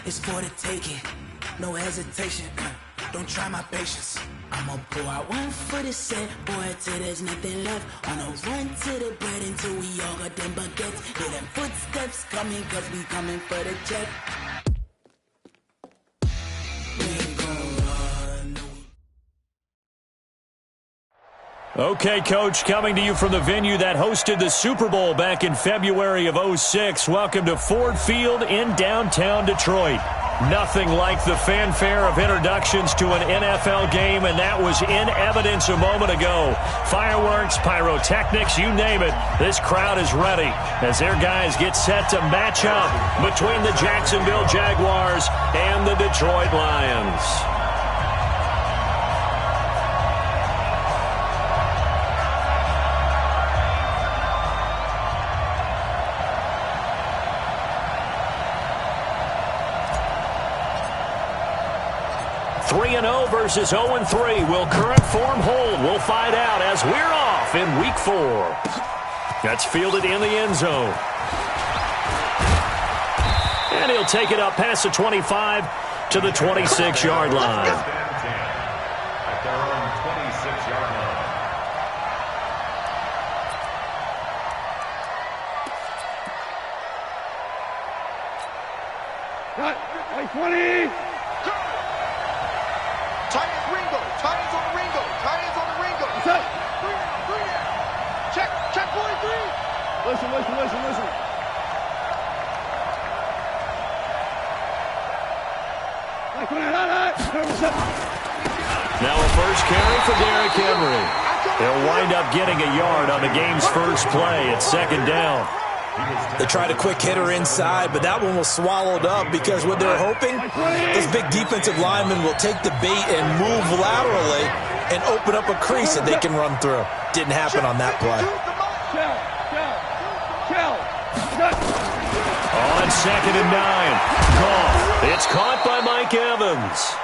It's for the taking, no hesitation. Don't try my patience. I'ma pour out one for the set, boy, till there's nothing left. On a run to the bread until we all got them baguettes. Hear them footsteps coming, cause we coming for the check. Okay, Coach, coming to you from the venue that hosted the Super Bowl back in February of '06. Welcome to Ford Field in downtown Detroit. Nothing like the fanfare of introductions to an NFL game, and that was in evidence a moment ago. Fireworks, pyrotechnics, you name it. This crowd is ready as their guys get set to match up between the Jacksonville Jaguars and the Detroit Lions. Versus 0-3. Will current form hold? We'll find out as we're off in Week 4. That's fielded in the end zone. And he'll take it up past the 25 to the 26-yard line. At their own 26-yard line. Got 20. Tight ends Ringo. Tight ends on the Ringo. Tight ends on the Ringo. Set. Three down. Check, boy, three. Listen. Now a first carry for Derrick Henry. They'll wind up getting a yard on the game's first play at second down. They tried a quick hitter inside, but that one was swallowed up because what they're hoping, this big defensive lineman will take the bait and move laterally and open up a crease that they can run through. Didn't happen on that play. On 2nd and 9. Goff. It's caught by Mike Evans.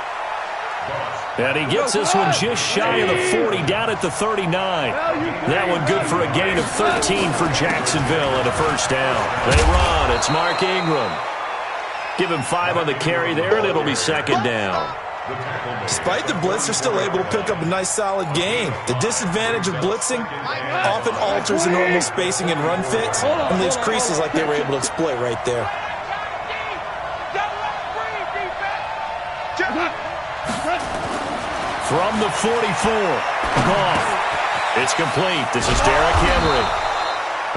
And he gets this one just shy of the 40, down at the 39. That one good for a gain of 13 for Jacksonville and a first down. They run. It's Mark Ingram. Give him 5 on the carry there, and it'll be second down. Despite the blitz, they're still able to pick up a nice, solid gain. The disadvantage of blitzing often alters the normal spacing and run fits and leaves creases like they were able to exploit right there. From the 44, Goff. It's complete. This is Derrick Henry.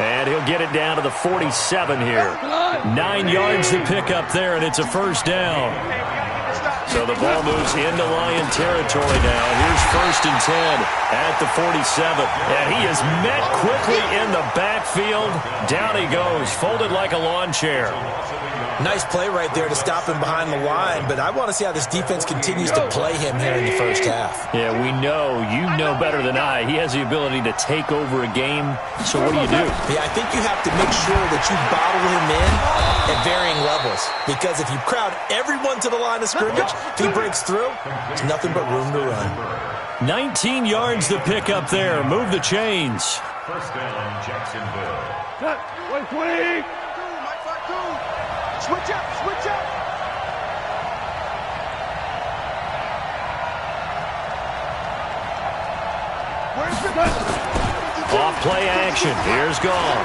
And he'll get it down to the 47 here. 9 yards to pick up there, and it's a first down. So the ball moves into Lion territory now. Here's 1st and 10 at the 47. And he is met quickly in the backfield. Down he goes, folded like a lawn chair. Nice play right there to stop him behind the line, but I want to see how this defense continues to play him here in the first half. Yeah, we know. You know better than I. He has the ability to take over a game, so what do you do? Yeah, I think you have to make sure that you bottle him in at varying levels, because if you crowd everyone to the line of scrimmage, if he breaks through, there's nothing but room to run. 19 yards to pick up there. Move the chains. First down, Jacksonville. Cut. 120. Switch up. Where's the Off play action. Here's Goff.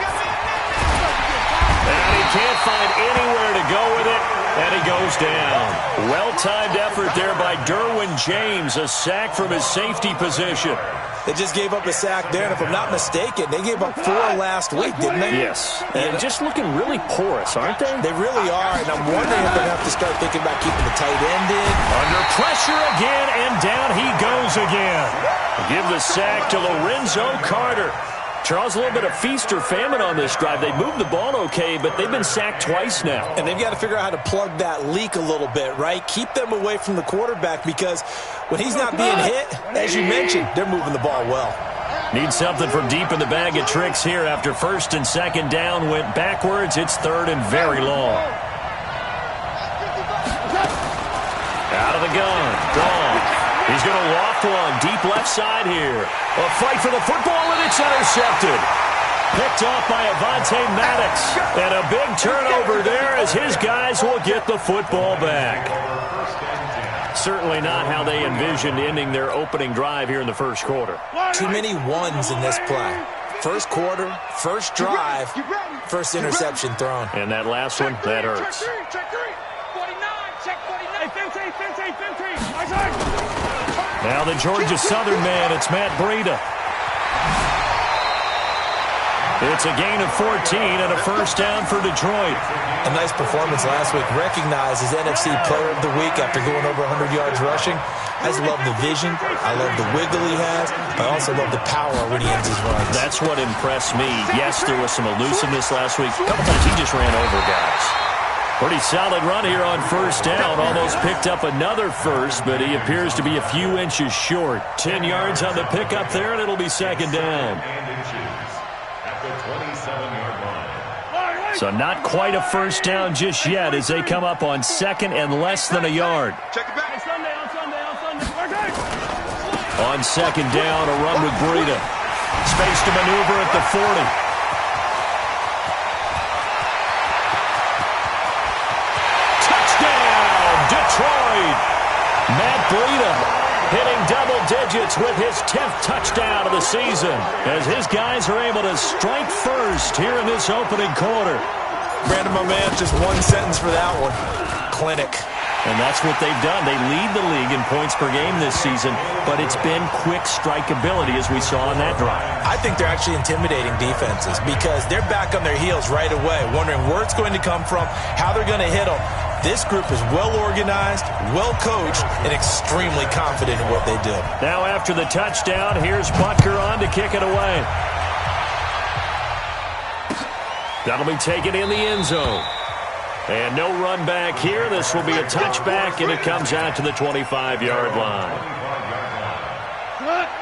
And he can't find anywhere to go with it, and he goes down. Well-timed effort there by Derwin James. A sack from his safety position. They just gave up a sack there, and if I'm not mistaken, they gave up 4 last week, didn't they? Yes. And just looking really porous, aren't they? They really are, and I'm wondering if they're going to have to start thinking about keeping the tight end in. Under pressure again, and down he goes again. Give the sack to Lorenzo Carter. Charles, a little bit of feast or famine on this drive. They moved the ball okay, but they've been sacked twice now. And they've got to figure out how to plug that leak a little bit, right? Keep them away from the quarterback, because when he's not being hit, as you mentioned, they're moving the ball well. Need something from deep in the bag of tricks here. After 1st and 2nd down went backwards, it's 3rd and very long. Out of the gun. Gone. He's going to loft one deep left side here. A fight for the football, and it's intercepted. Picked off by Avonte Maddox. And a big turnover there as his guys will get the football back. Certainly not how they envisioned ending their opening drive here in the first quarter. Too many ones in this play. First quarter, first drive, first interception thrown. And that last one, that hurts. Now the Georgia Southern man, it's Matt Breida. It's a gain of 14 and a first down for Detroit. A nice performance last week. Recognized as NFC Player of the Week after going over 100 yards rushing. I just love the vision. I love the wiggle he has. I also love the power when he ends his runs. That's what impressed me. Yes, there was some elusiveness last week. A couple times he just ran over guys. Pretty solid run here on first down. Almost picked up another first, but he appears to be a few inches short. 10 yards on the pickup there, and it'll be second down. So not quite a first down just yet as they come up on second and less than a yard. On second down, a run with Breida. Space to maneuver at the 40. Touchdown, Detroit! Matt Breida hitting double digits with his 10th touchdown of the season as his guys are able to strike first here in this opening quarter. Brandon, my man, just one sentence for that one. Clinic. And that's what they've done. They lead the league in points per game this season, but it's been quick strikeability as we saw on that drive. I think they're actually intimidating defenses because they're back on their heels right away, wondering where it's going to come from, how they're going to hit them. This group is well-organized, well-coached, and extremely confident in what they do. Now after the touchdown, here's Butker on to kick it away. That'll be taken in the end zone. And no run back here. This will be a touchback, and it comes out to the 25-yard line.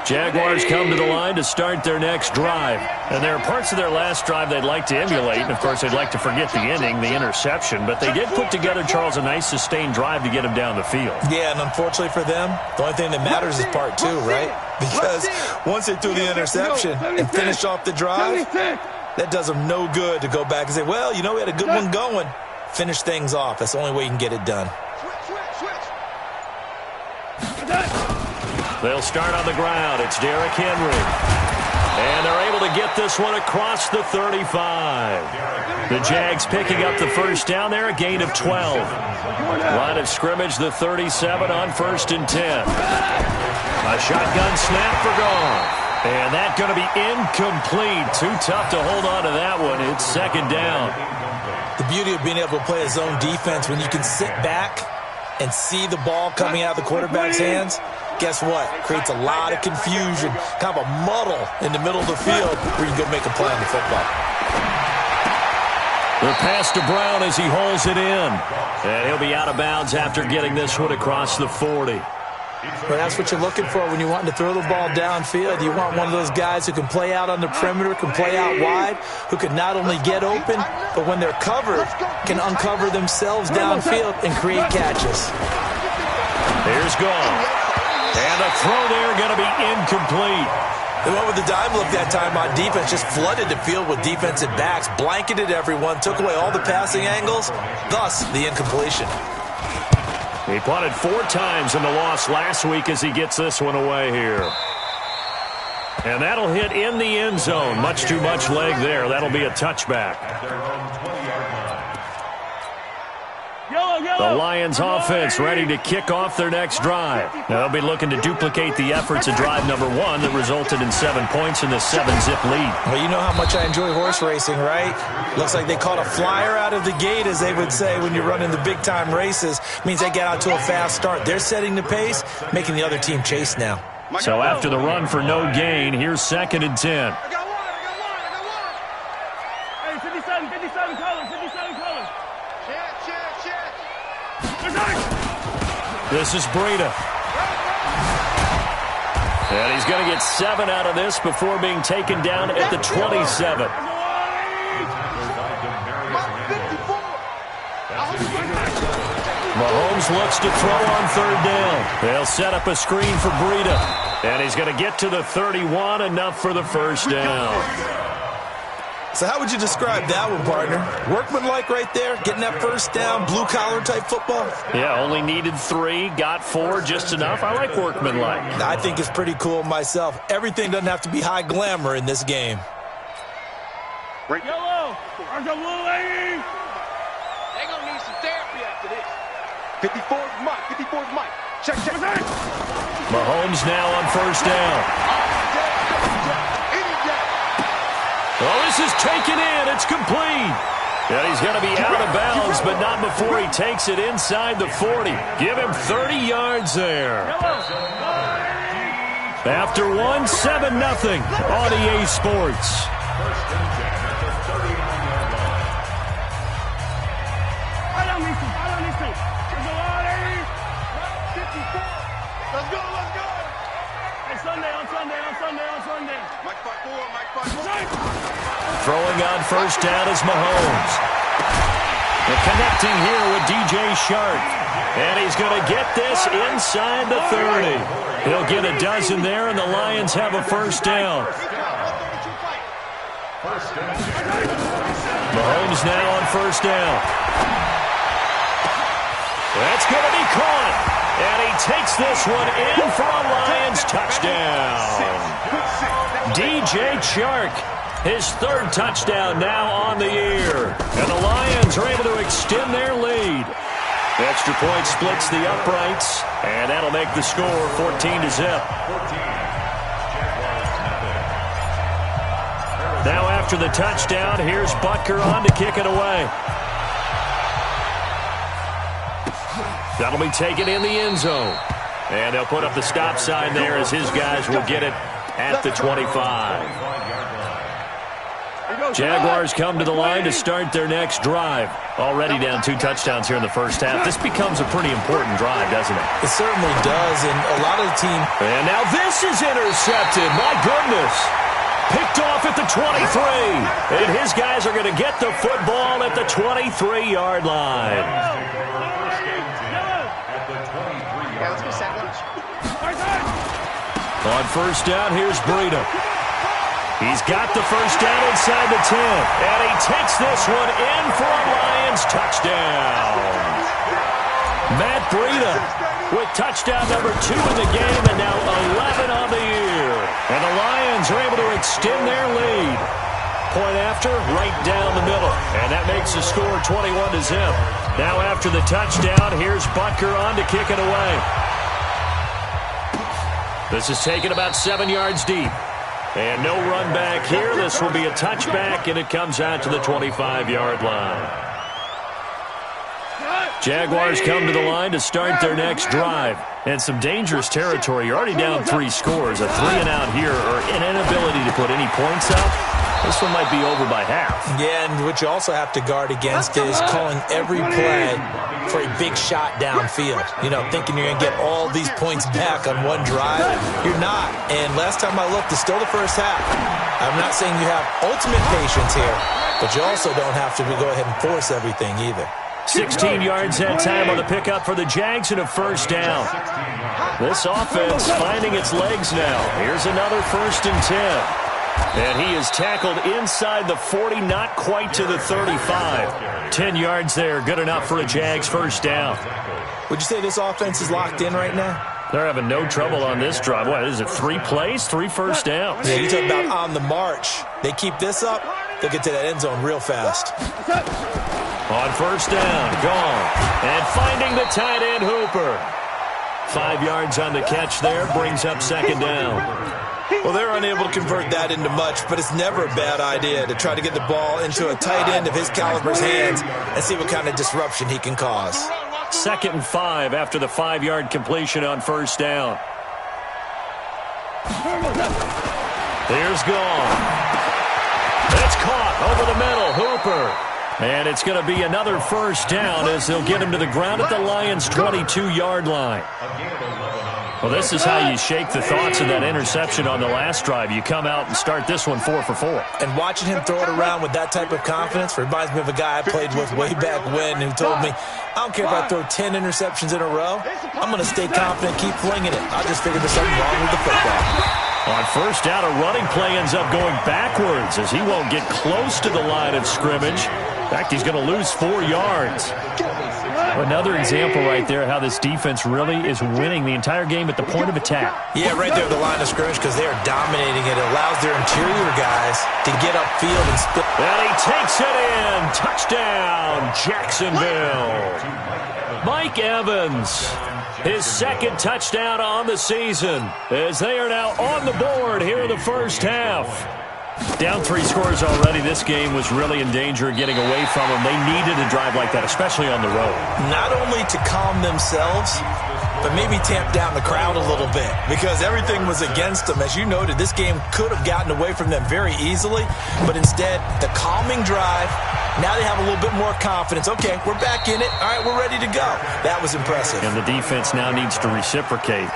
Jaguars come to the line to start their next drive. And there are parts of their last drive they'd like to emulate. And, of course, they'd like to forget the ending, the interception. But they did put together, Charles, a nice sustained drive to get them down the field. Yeah, and unfortunately for them, the only thing that matters is part two, right? Because once they threw the interception and finished off the drive, that does them no good to go back and say, well, you know, we had a good one going. Finish things off. That's the only way you can get it done. They'll start on the ground. It's Derrick Henry. And they're able to get this one across the 35. The Jags picking up the first down there, a gain of 12. Line of scrimmage, the 37 on 1st and 10. A shotgun snap for Goff. And that's going to be incomplete. Too tough to hold on to that one. It's second down. The beauty of being able to play a zone defense when you can sit back and see the ball coming out of the quarterback's hands, guess what? Creates a lot of confusion, kind of a muddle in the middle of the field where you can go make a play on the football. The pass to Brown as he holds it in. And he'll be out of bounds after getting this one across the 40. Well, that's what you're looking for when you're wanting to throw the ball downfield. You want one of those guys who can play out on the perimeter, can play out wide, who can not only get open, but when they're covered, can uncover themselves downfield and create catches. Here's Goff. And a throw there going to be incomplete. They went with the dime look that time on defense, just flooded the field with defensive backs, blanketed everyone, took away all the passing angles, thus the incompletion. He punted 4 times in the loss last week as he gets this one away here. And that'll hit in the end zone. Much too much leg there. That'll be a touchback. The Lions offense ready to kick off their next drive. Now they'll be looking to duplicate the efforts of drive number 1 that resulted in 7 points in the 7-zip lead. Well, you know how much I enjoy horse racing, right? Looks like they caught a flyer out of the gate, as they would say when you're running the big-time races. Means they get out to a fast start. They're setting the pace, making the other team chase now. So after the run for no gain, here's 2nd and 10. Hey, 57 colors. This is Breida. And he's going to get 7 out of this before being taken down at the 27. Mahomes looks to throw on 3rd down. They'll set up a screen for Breida. And he's going to get to the 31, enough for the first down. So how would you describe that one, partner? Workmanlike right there, getting that first down, blue-collar type football? Yeah, only needed 3, got 4, just enough. I like workmanlike. I think it's pretty cool myself. Everything doesn't have to be high glamour in this game. Yellow, there's a blue lady. They're going to need some therapy after this. 54's Mike. 54's Mike. Check. Mahomes now on first down. Well, this is taken in. It's complete. And he's going to be out of bounds, but not before he takes it inside the 40. Give him 30 yards there. After 1, 7-0 on EA Sports. Throwing on first down is Mahomes. And connecting here with DJ Shark. And he's going to get this inside the 30. He'll get a dozen there, and the Lions have a first down. Mahomes now on first down. That's going to be caught. And he takes this one in for a Lions touchdown. DJ Shark. His 3rd touchdown now on the year. And the Lions are able to extend their lead. The extra point splits the uprights, and that'll make the score 14-0. Now after the touchdown, here's Butker on to kick it away. That'll be taken in the end zone. And they'll put up the stop sign there as his guys will get it at the 25. Jaguars come to the line to start their next drive. Already down 2 touchdowns here in the first half. This becomes a pretty important drive, doesn't it? It certainly does, and a lot of the team... And now this is intercepted. My goodness. Picked off at the 23. And his guys are going to get the football at the 23-yard line. On first down, here's Breida. He's got the first down inside the 10. And he takes this one in for a Lions touchdown. Matt Breida with touchdown number 2 in the game and now 11 on the year. And the Lions are able to extend their lead. Point after, right down the middle. And that makes the score 21-0. Now after the touchdown, here's Butker on to kick it away. This is taken about 7 yards deep. And no run back here. This will be a touchback, and it comes out to the 25-yard line. Jaguars come to the line to start their next drive. And some dangerous territory. You're already down 3 scores. A 3-and-out here, or an inability to put any points up. This one might be over by half. Yeah, and what you also have to guard against is calling every play for a big shot downfield. You know, thinking you're going to get all these points back on one drive. You're not. And last time I looked, it's still the first half. I'm not saying you have ultimate patience here, but you also don't have to go ahead and force everything either. 16 yards that time on the pickup for the Jags and a first down. This offense finding its legs now. Here's another 1st and 10. And he is tackled inside the 40, not quite to the 35. 10 yards there, good enough for a Jags first down. Would you say this offense is locked in right now? They're having no trouble on this drive. What is it, 3 plays, 3 first downs? Yeah, you talk about on the march. They keep this up, they'll get to that end zone real fast. On first down, gone. And finding the tight end, Hooper. 5 yards on the catch there, brings up 2nd down. Well, they're unable to convert that into much, but it's never a bad idea to try to get the ball into a tight end of his caliber's hands and see what kind of disruption he can cause. 2nd and 5 after the 5-yard completion on first down. Here's gone. It's caught over the middle, Hooper. And it's going to be another first down as they'll get him to the ground at the Lions' 22-yard line. Well, this is how you shake the thoughts of that interception on the last drive. You come out and start this one 4 for 4. And watching him throw it around with that type of confidence reminds me of a guy I played with way back when who told me, I don't care if I throw 10 interceptions in a row. I'm going to stay confident, keep flinging it. I just figured there's something wrong with the football. On first down, a running play ends up going backwards as he won't get close to the line of scrimmage. In fact, he's going to lose 4 yards. Another example right there how this defense really is winning the entire game at the point of attack. Yeah, right there at the line of scrimmage because they are dominating it. It allows their interior guys to get upfield and split. And he takes it in. Touchdown, Jacksonville. Mike Evans, his second touchdown on the season as they are now on the board here in the first half. Down 3 scores already. This game was really in danger of getting away from them. They needed a drive like that, especially on the road. Not only to calm themselves, but maybe tamp down the crowd a little bit because everything was against them. As you noted, this game could have gotten away from them very easily, but instead, the calming drive, now they have a little bit more confidence. Okay, we're back in it. All right, we're ready to go. That was impressive. And the defense now needs to reciprocate.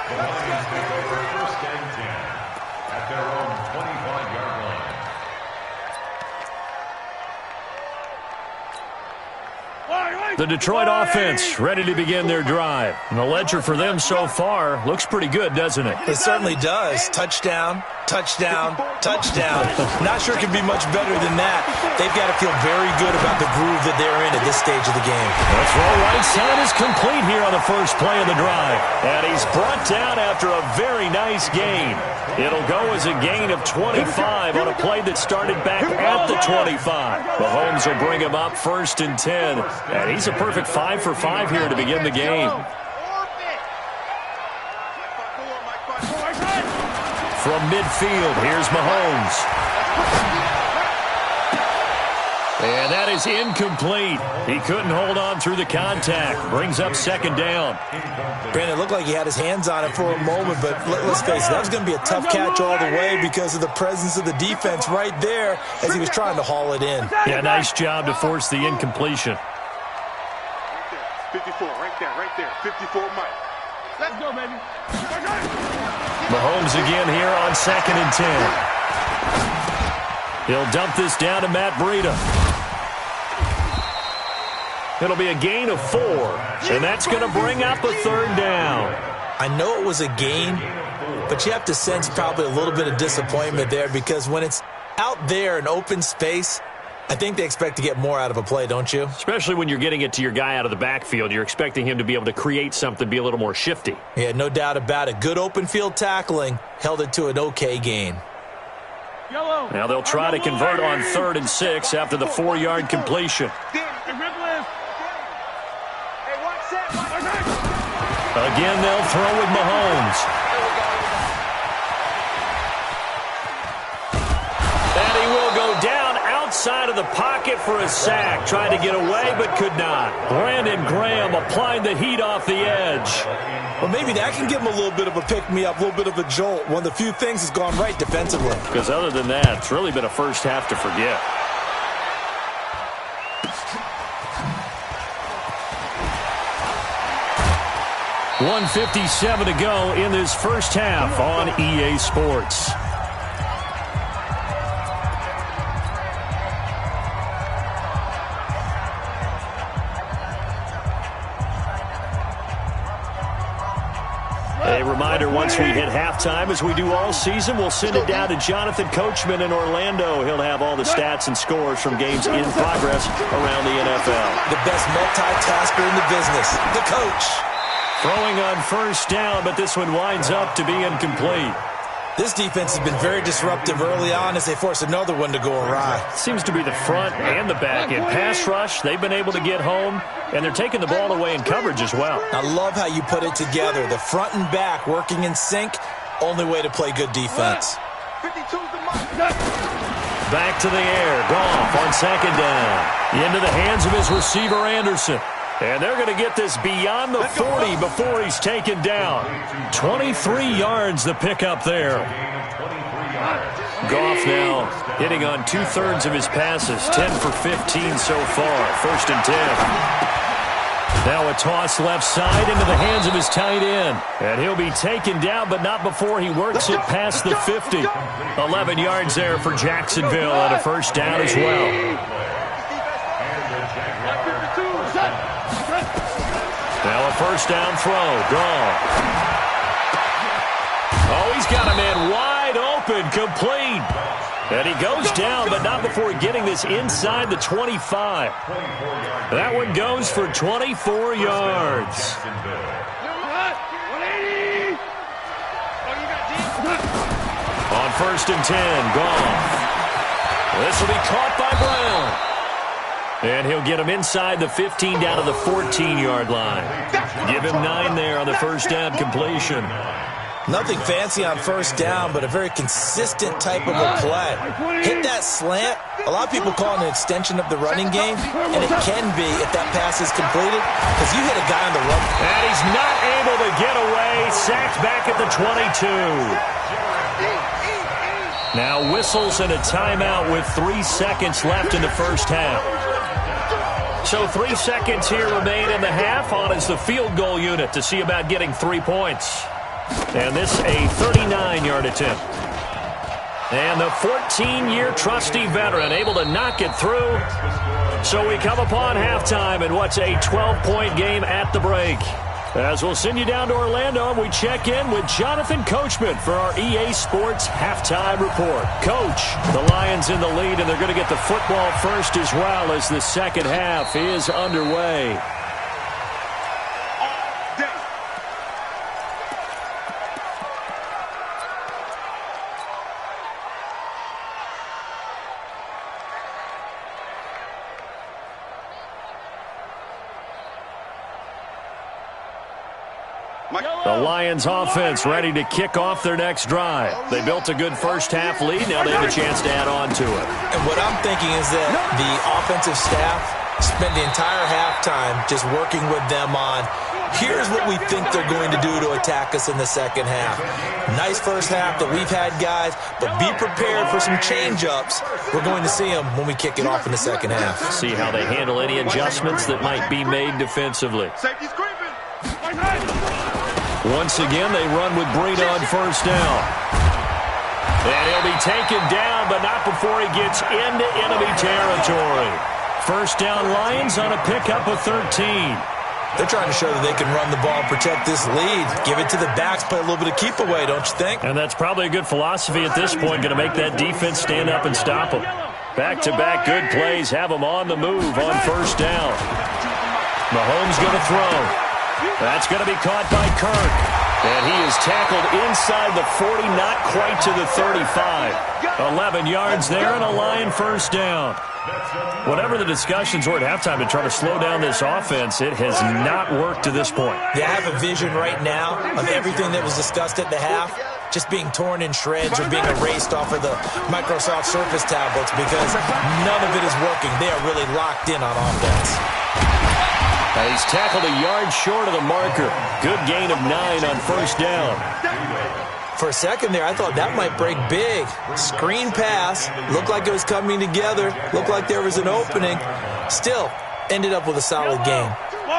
The Detroit offense ready to begin their drive. And the ledger for them so far looks pretty good, doesn't it? It certainly does. Touchdown, touchdown, touchdown. Not sure it can be much better than that. They've got to feel very good about the groove that they're in at this stage of the game. The throw right side is complete here on the first play of the drive. And he's brought down after a very nice gain. It'll go as a gain of 25 on a play that started back at the 25. Mahomes will bring him up 1st and 10. And he's a perfect 5 for 5 here to begin the game. From midfield, here's Mahomes. And that is incomplete. He couldn't hold on through the contact. Brings up 2nd down. Brandon, it looked like he had his hands on it for a moment, but let's face it, that was going to be a tough catch all the way because of the presence of the defense right there as he was trying to haul it in. Yeah, nice job to force the incompletion. 54, right there. 54, Mike. Let's go, baby. Mahomes again here on 2nd and 10. He'll dump this down to Matt Breida. It'll be a gain of 4, and that's going to bring up a 3rd down. I know it was a gain, but you have to sense probably a little bit of disappointment there because when it's out there in open space, I think they expect to get more out of a play, don't you? Especially when you're getting it to your guy out of the backfield. You're expecting him to be able to create something, be a little more shifty. Yeah, no doubt about it. Good open field tackling held it to an okay gain. Now they'll try to convert on 3rd and 6 after the 4-yard completion. Again, they'll throw with Mahomes. And he will go down outside of the pocket for a sack. Tried to get away, but could not. Brandon Graham applied the heat off the edge. Well, maybe that can give him a little bit of a pick-me-up, a little bit of a jolt. One of the few things has gone right defensively. Because other than that, it's really been a first half to forget. .157 to go in this first half on EA Sports. A reminder, once we hit halftime, as we do all season, we'll send it down to Jonathan Coachman in Orlando. He'll have all the stats and scores from games in progress around the NFL. The best multitasker in the business, the coach. Throwing on first down, but this one winds up to be incomplete. This defense has been very disruptive early on as they force another one to go awry. Seems to be the front and the back end. Pass rush, they've been able to get home, and they're taking the ball away in coverage as well. I love how you put it together. The front and back working in sync, only way to play good defense. Back to the air, Goff on 2nd down. Into the hands of his receiver, Anderson. And they're going to get this beyond the 40 before he's taken down. 23 yards the pickup there. Goff now hitting on 2/3 of his passes, 10 for 15 so far. 1st and 10. Now a toss left side into the hands of his tight end. And he'll be taken down, but not before he works it past the 50. 11 yards there for Jacksonville and a first down as well. Now a first down throw. Gone. Oh, he's got a man wide open, complete. And he goes down, but not before getting this inside the 25. That one goes for 24 yards. On 1st and 10, Goff. This will be caught by Brown. And he'll get him inside the 15 down to the 14-yard line. Give him 9 there on the first down completion. Nothing fancy on first down, but a very consistent type of a play. Hit that slant. A lot of people call it an extension of the running game, and it can be if that pass is completed, because you hit a guy on the run. And he's not able to get away. Sacked back at the 22. Now whistles and a timeout with 3 seconds left in the first half. So 3 seconds here remain in the half. On is the field goal unit to see about getting 3 points. And this a 39-yard attempt. And the 14-year trusty veteran able to knock it through. So we come upon halftime in what's a 12-point game at the break. As we'll send you down to Orlando, and we check in with Jonathan Coachman for our EA Sports Halftime Report. Coach, the Lions in the lead, and they're going to get the football first as well as the second half is underway. The Lions offense ready to kick off their next drive. They built a good first half lead. Now they have a chance to add on to it. And what I'm thinking is that the offensive staff spent the entire halftime just working with them on, here's what we think they're going to do to attack us in the second half. Nice first half that we've had, guys, but be prepared for some change-ups. We're going to see them when we kick it off in the second half. See how they handle any adjustments that might be made defensively. Safety's creeping. Once again, they run with Breida on first down. And he'll be taken down, but not before he gets into enemy territory. First down Lions on a pickup of 13. They're trying to show that they can run the ball and protect this lead. Give it to the backs, play a little bit of keep away, don't you think? And that's probably a good philosophy at this point, going to make that defense stand up and stop them. Back-to-back good plays have them on the move on first down. Mahomes going to throw. That's going to be caught by Kirk. And he is tackled inside the 40, not quite to the 35. 11 yards there and a Lion first down. Whatever the discussions were at halftime to try to slow down this offense, it has not worked to this point. Yeah, I have a vision right now of everything that was discussed at the half just being torn in shreds or being erased off of the Microsoft Surface tablets because none of it is working. They are really locked in on offense. Now he's tackled a yard short of the marker. Good gain of 9 on first down. For a second there, I thought that might break big. Screen pass. Looked like it was coming together. Looked like there was an opening. Still, ended up with a solid game.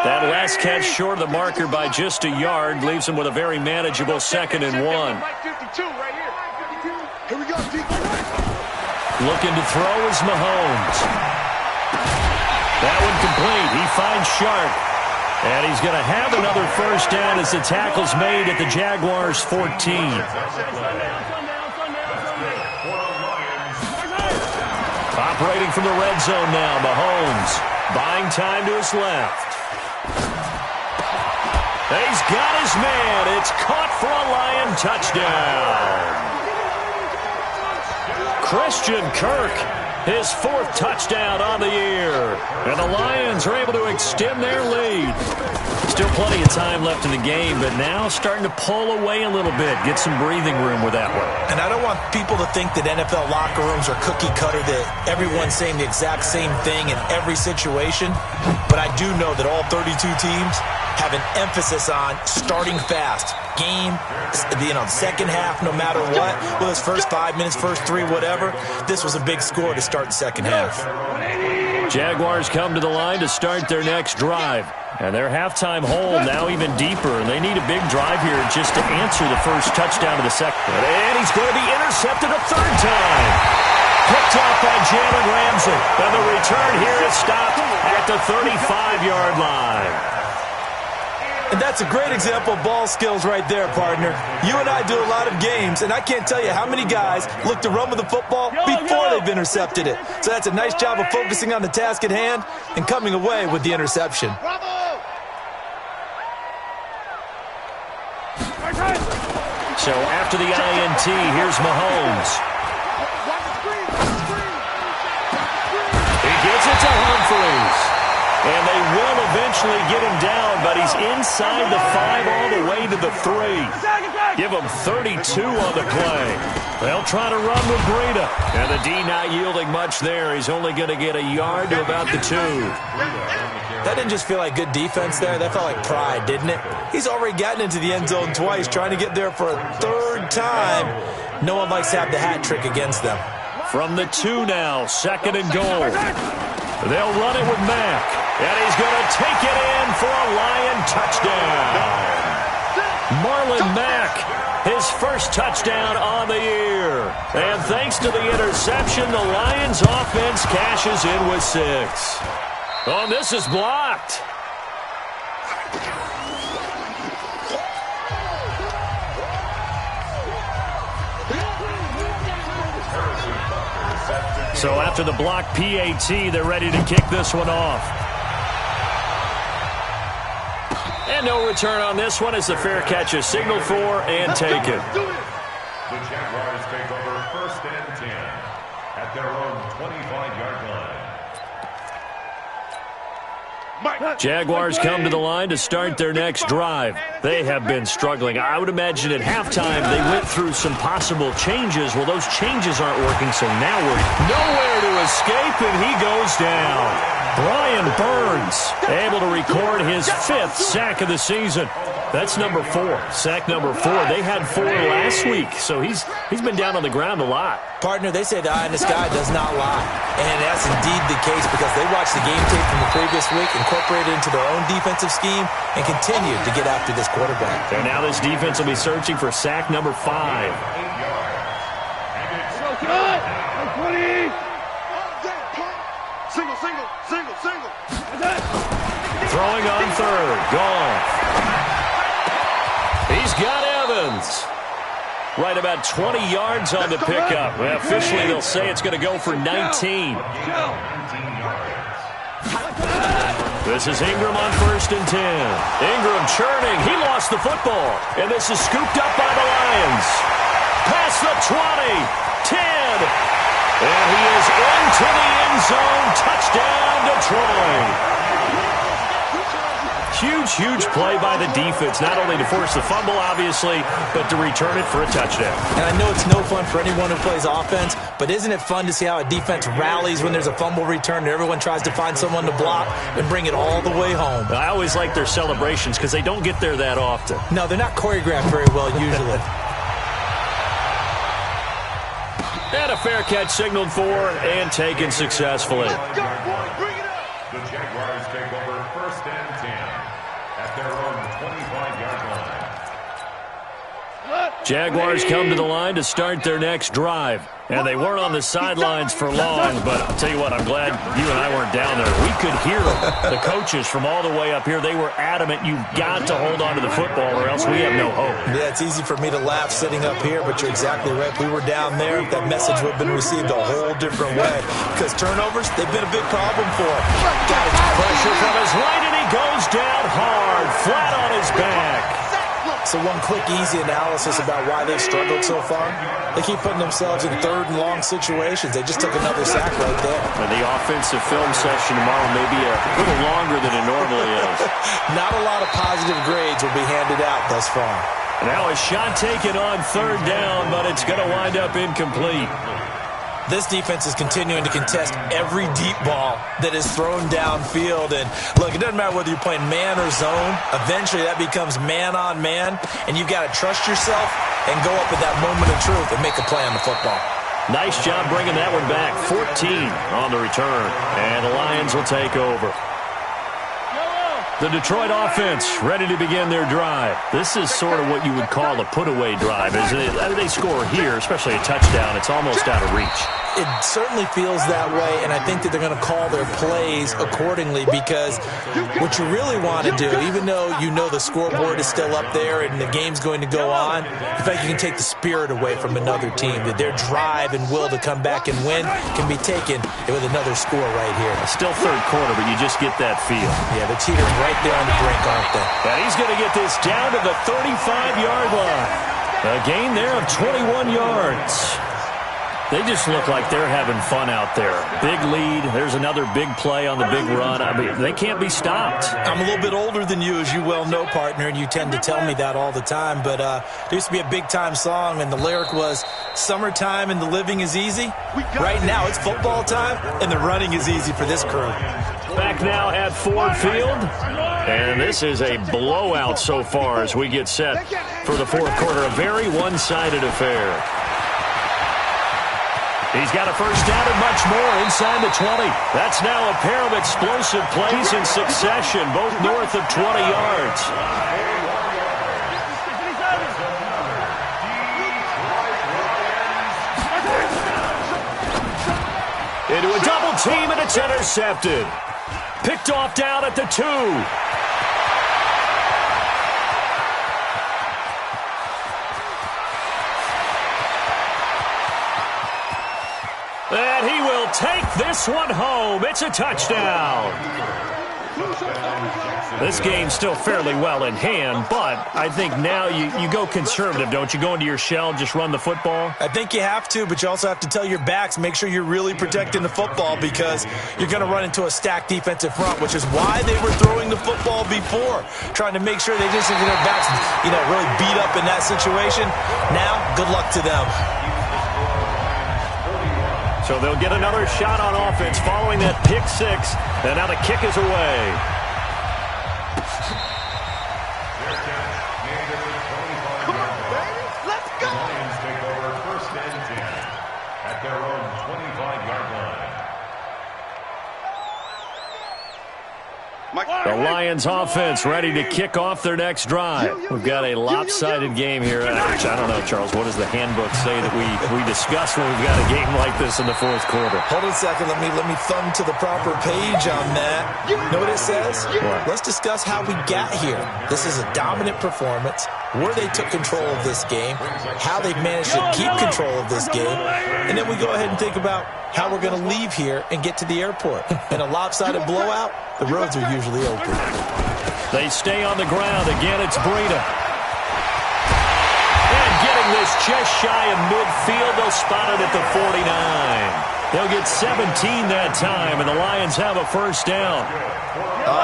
That last catch short of the marker by just a yard leaves him with a very manageable 2nd and 1. Looking to throw is Mahomes. That one complete. He finds Sharp. And he's going to have another first down as the tackle's made at the Jaguars' 14. Operating from the red zone now, Mahomes. Buying time to his left. He's got his man. It's caught for a Lion touchdown. Christian Kirk, his 4th touchdown on the year. And the Lions are able to extend their lead. Still plenty of time left in the game, but now starting to pull away a little bit, get some breathing room with that one. And I don't want people to think that NFL locker rooms are cookie cutter, that everyone's saying the exact same thing in every situation. But I do know that all 32 teams have an emphasis on starting fast. Game, second half, no matter what. Well, it's first 5 minutes, first 3, whatever. This was a big score to start the second half. Jaguars come to the line to start their next drive. And their halftime hole now even deeper. And they need a big drive here just to answer the first touchdown of the second. And he's going to be intercepted a 3rd time. Picked off by Jalen Ramsey. And the return here is stopped at the 35-yard line. And that's a great example of ball skills right there, partner. You and I do a lot of games, and I can't tell you how many guys look to run with the football before they've intercepted it. So that's a nice job of focusing on the task at hand and coming away with the interception. So after the INT, here's Mahomes. He gives it to Humphries. And they will eventually get him down, but he's inside the 5 all the way to the 3. Give him 32 on the play. They'll try to run with Breida. And the D not yielding much there. He's only going to get a yard to about the 2. That didn't just feel like good defense there. That felt like pride, didn't it? He's already gotten into the end zone twice, trying to get there for a 3rd time. No one likes to have the hat trick against them. From the 2 now, 2nd and goal. They'll run it with Mack. And he's going to take it in for a Lion touchdown. Marlon Mack, his first touchdown on the year. And thanks to the interception, the Lions offense cashes in with 6. Oh, this is blocked. So after the block PAT, they're ready to kick this one off. And no return on this one as the fair catch is signaled for and taken. The Jaguars take over 1st and 10 at their own 25-yard line. Jaguars come to the line to start their next drive. They have been struggling. I would imagine at halftime they went through some possible changes. Well, those changes aren't working, so now we're nowhere to escape, and he goes down. Brian Burns able to record his 5th sack of the season. That's number 4. Sack number 4. They had 4 last week, so he's been down on the ground a lot. Partner, they say the eye in the sky does not lie. And that's indeed the case because they watched the game tape from the previous week, incorporated it into their own defensive scheme, and continued to get after this quarterback. And now this defense will be searching for sack number 5. 20! Single. Throwing on 3rd. Gone. He's got Evans. Right about 20 yards on the pickup. Well, officially, they'll say it's going to go for 19. This is Ingram on 1st and 10. Ingram churning. He lost the football. And this is scooped up by the Lions. Past the 20. 10. And he is into the end zone. Touchdown, Detroit. Huge play by the defense, not only to force the fumble, obviously, but to return it for a touchdown. And I know it's no fun for anyone who plays offense, but isn't it fun to see how a defense rallies when there's a fumble return and everyone tries to find someone to block and bring it all the way home? I always like their celebrations because they don't get there that often. No, they're not choreographed very well usually. And a fair catch signaled for and taken successfully. The Jaguars take over 1st and 10 at their own 25-yard line. Jaguars come to the line to start their next drive. And they weren't on the sidelines for long, but I'll tell you what, I'm glad you and I weren't down there. We could hear the coaches from all the way up here. They were adamant, you've got to hold on to the football or else we have no hope. Yeah, it's easy for me to laugh sitting up here, but you're exactly right. If we were down there, that message would have been received a whole different way. Because turnovers, they've been a big problem for him. Got pressure from his right, and he goes down hard, flat on his back. So one quick, easy analysis about why they've struggled so far. They keep putting themselves in 3rd and long situations. They just took another sack right there. And the offensive film session tomorrow may be a little longer than it normally is. Not a lot of positive grades will be handed out thus far. Now a shot taken on 3rd down, but it's going to wind up incomplete. This defense is continuing to contest every deep ball that is thrown downfield. And look, it doesn't matter whether you're playing man or zone. Eventually that becomes man on man. And you've got to trust yourself and go up at that moment of truth and make a play on the football. Nice job bringing that one back. 14 on the return. And the Lions will take over. The Detroit offense ready to begin their drive. This is sort of what you would call a put-away drive, isn't it? I mean, they score here, especially a touchdown. It's almost out of reach. It certainly feels that way, and I think that they're going to call their plays accordingly, because what you really want to do, even though you know the scoreboard is still up there and the game's going to go on, the fact you can take the spirit away from another team, that their drive and will to come back and win can be taken with another score right here. Still third quarter, but you just get that feel. Yeah, they're teetering right there on the brink, aren't they? And he's going to get this down to the 35-yard line. A gain there of 21 yards. They just look like they're having fun out there. Big lead. There's another big play on the big run. I mean, they can't be stopped. I'm a little bit older than you, as you well know, partner, and you tend to tell me that all the time. But there used to be a big-time song, and the lyric was, "Summertime and the living is easy." Right now, it's football time, and the running is easy for this crew. Back now at Ford Field. And this is a blowout so far as we get set for the fourth quarter. A very one-sided affair. He's got a first down and much more inside the 20. That's now a pair of explosive plays in succession, both north of 20 yards. Into a double team, and it's intercepted. Picked off down at the 2. And he will take this one home. It's a touchdown. This game's still fairly well in hand, but I think now you go conservative, don't you? Go into your shell, just run the football? I think you have to, but you also have to tell your backs, make sure you're really protecting the football, because you're going to run into a stacked defensive front, which is why they were throwing the football before, trying to make sure they just get their backs, really beat up in that situation. Now, good luck to them. So they'll get another shot on offense following that pick six. And now the kick is away. Come on, baby. Let's go. Lions take over first and 10 at their own 25-yard line. The Lions offense ready to kick off their next drive. We've got a lopsided game here. Actually, I don't know, Charles. What does the handbook say that we discuss when we've got a game like this in the fourth quarter? Hold on a second. Let me thumb to the proper page on that. You know what it says? What? Let's discuss how we got here. This is a dominant performance, where they took control of this game, how they've managed to keep control of this game, and then we go ahead and think about how we're going to leave here and get to the airport. In a lopsided blowout, the roads are usually open. They stay on the ground. Again, it's Breida. And getting this just shy of midfield, they'll spot it at the 49. They'll get 17 that time, and the Lions have a first down.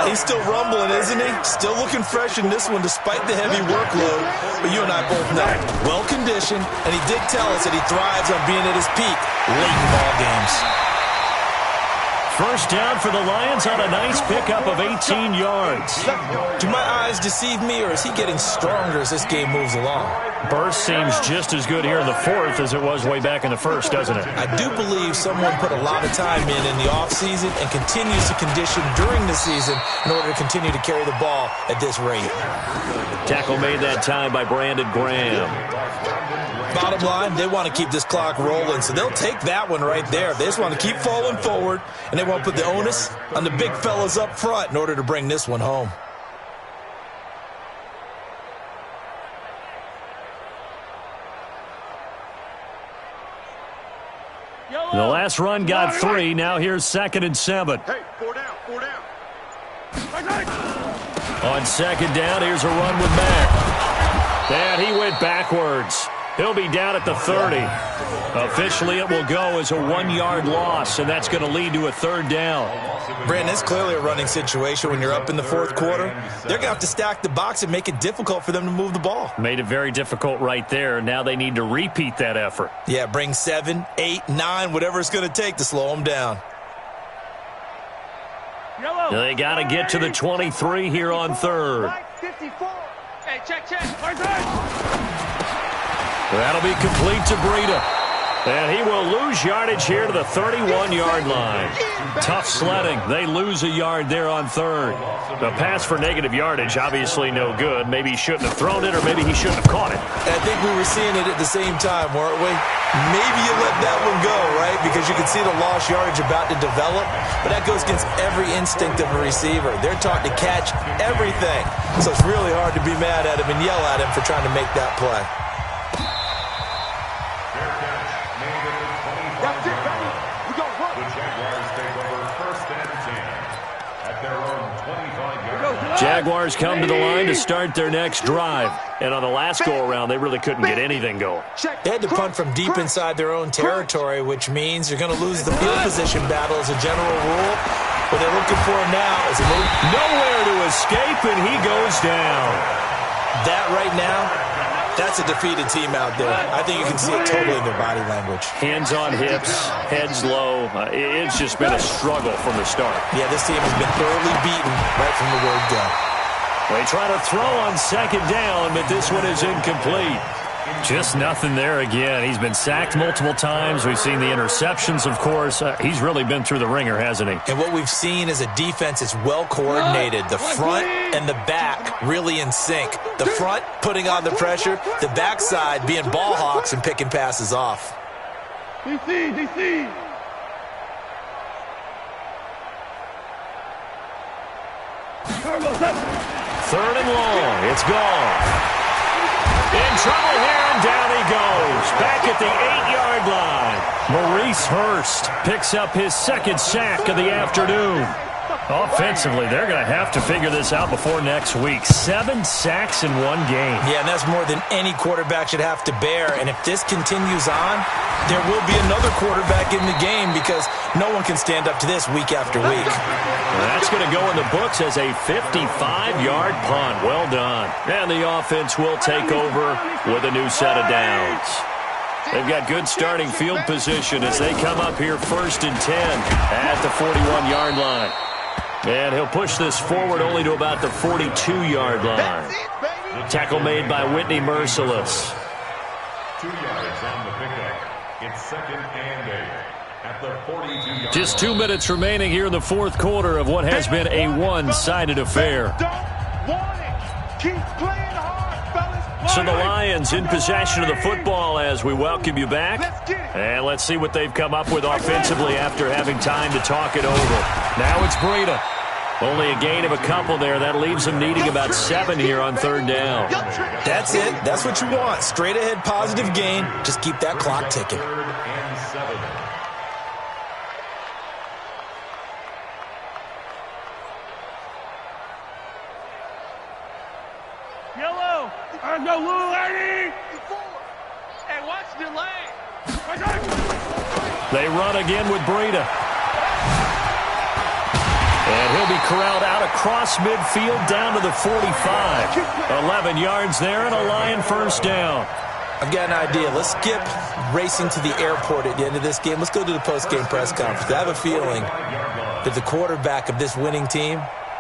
He's still rumbling, isn't he? Still looking fresh in this one despite the heavy workload. But you and I both know, well-conditioned, and he did tell us that he thrives on being at his peak late in ball games. First down for the Lions on a nice pickup of 18 yards. Do my eyes deceive me, or is he getting stronger as this game moves along? Burst seems just as good here in the fourth as it was way back in the first, doesn't it? I do believe someone put a lot of time in the offseason and continues to condition during the season in order to continue to carry the ball at this rate. Tackle made that time by Brandon Graham. Bottom line, they want to keep this clock rolling, so they'll take that one right there. They just want to keep falling forward, and they want to put the onus on the big fellas up front in order to bring this one home. The last run got 3. Now here's 2nd and 7. Hey, 4 down, 4 down. On 2nd down, here's a run with Mack. And he went backwards. He'll be down at the 30. Officially, it will go as a 1-yard loss, and that's going to lead to a 3rd down. Brandon, it's clearly a running situation when you're up in the fourth quarter. They're going to have to stack the box and make it difficult for them to move the ball. Made it very difficult right there. Now they need to repeat that effort. Yeah, bring 7, 8, 9, whatever it's going to take to slow them down. They got to get to the 23 here on 3rd. 54. Hey, check. That'll be complete to Breida. And he will lose yardage here to the 31-yard line. Tough sledding. They lose a yard there on third. The pass for negative yardage, obviously no good. Maybe he shouldn't have thrown it, or maybe he shouldn't have caught it. I think we were seeing it at the same time, weren't we? Maybe you let that one go, right? Because you can see the lost yardage about to develop. But that goes against every instinct of a receiver. They're taught to catch everything. So it's really hard to be mad at him and yell at him for trying to make that play. Jaguars come to the line to start their next drive. And on the last go-around, they really couldn't get anything going. They had to punt from deep inside their own territory, which means you're going to lose the field position battle as a general rule. What they're looking for now is a little... Nowhere to escape, and he goes down. That right now, that's a defeated team out there. I think you can see it totally in their body language. Hands on hips, heads low. It's just been a struggle from the start. Yeah, this team has been thoroughly beaten right from the word go. They try to throw on second down, but this one is incomplete. Just nothing there again. He's been sacked multiple times. We've seen the interceptions, of course. He's really been through the ringer, hasn't he? And what we've seen is a defense that's well coordinated. The front and the back really in sync. The front putting on the pressure, the backside being ball hawks and picking passes off. DC. Third and long. It's gone. In trouble here, and down he goes. Back at the 8-yard line. Maurice Hurst picks up his second sack of the afternoon. Offensively, they're going to have to figure this out before next week. 7 sacks in one game. Yeah, and that's more than any quarterback should have to bear. And if this continues on, there will be another quarterback in the game because no one can stand up to this week after week. That's going to go in the books as a 55-yard punt. Well done. And the offense will take over with a new set of downs. They've got good starting field position as they come up here 1st and 10 at the 41-yard line. And he'll push this forward only to about the 42-yard line. Tackle made by Whitney Merciless. 2 yards on the pickup. It's 2nd and 8 at the 42-yard. Just 2 minutes remaining here in the fourth quarter of what has been a one-sided affair. So the Lions in possession of the football as we welcome you back. And let's see what they've come up with offensively after having time to talk it over. Now it's Breida. Only a gain of a couple there. That leaves them needing about 7 here on 3rd down. That's it. That's what you want. Straight ahead positive gain. Just keep that clock ticking. 3rd and 7. Yellow. Let's go, little lady. Hey, watch the lane. They run again with Breida. And he'll be corralled out across midfield down to the 45. 11 yards there and a Lion first down. I've got an idea. Let's skip racing to the airport at the end of this game. Let's go to the post-game press conference. I have a feeling that the quarterback of this winning team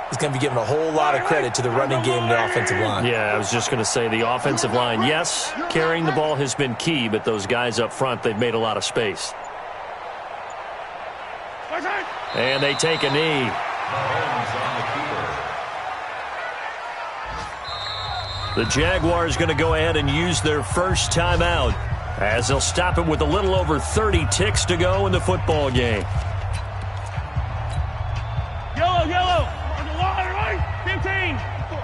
is going to be given a whole lot of credit to the running game and the offensive line. Yeah, I was just going to say the offensive line, yes, carrying the ball has been key, but those guys up front, they've made a lot of space. And they take a knee. The Jaguars going to go ahead and use their first timeout as they'll stop it with a little over 30 ticks to go in the football game. Yellow. On the line, right? 15.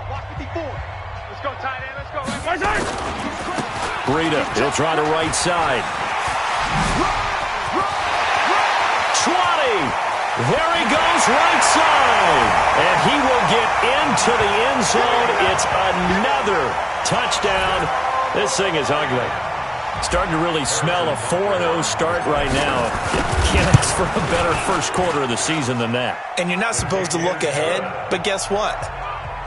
Block 54. Let's go, tight end. Let's go. Right side. Breida, he'll try to right side. 20. There he goes, right side. And he will get into the end zone. It's another touchdown. This thing is ugly. Starting to really smell a 4-0 start right now. Can't ask for a better first quarter of the season than that. And you're not supposed to look ahead, but guess what?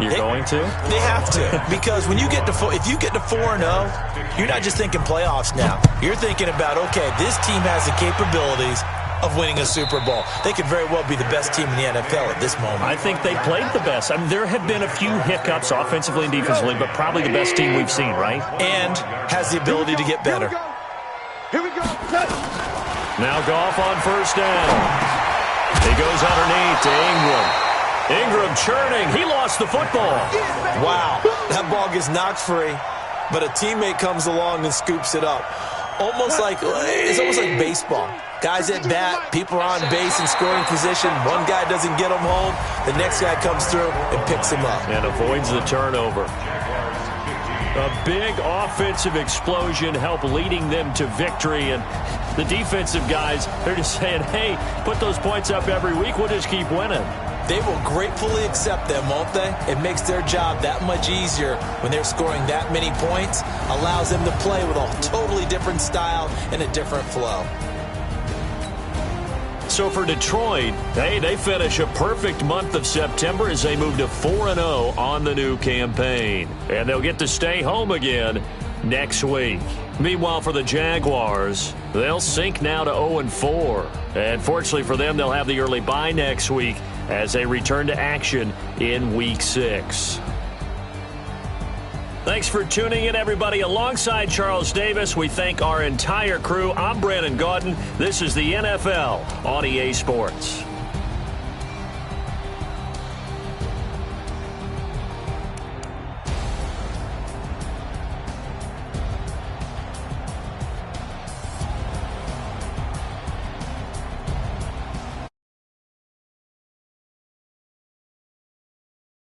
You're going to? They have to. Because when you get to if you get to 4-0, you're not just thinking playoffs now. You're thinking about, okay, this team has the capabilities of winning a Super Bowl. They could very well be the best team in the NFL at this moment. I think they played the best. I mean, there have been a few hiccups offensively and defensively, but probably the best team we've seen, right? And has the ability to get better. Here we go. Now Goff on first down. He goes underneath to Ingram. Ingram churning. He lost the football. Wow, that ball gets knocked free, but a teammate comes along and scoops it up. It's almost like baseball. Guys at bat, people are on base in scoring position. One guy doesn't get him home. The next guy comes through and picks him up. And avoids the turnover. A big offensive explosion helped leading them to victory. And the defensive guys, they're just saying, hey, put those points up every week. We'll just keep winning. They will gratefully accept them, won't they? It makes their job that much easier when they're scoring that many points. Allows them to play with a totally different style and a different flow. So for Detroit, they finish a perfect month of September as they move to 4-0 on the new campaign. And they'll get to stay home again next week. Meanwhile, for the Jaguars, they'll sink now to 0-4. And fortunately for them, they'll have the early bye next week as they return to action in Week 6. Thanks for tuning in, everybody. Alongside Charles Davis, we thank our entire crew. I'm Brandon Gaudin. This is the NFL on EA Sports.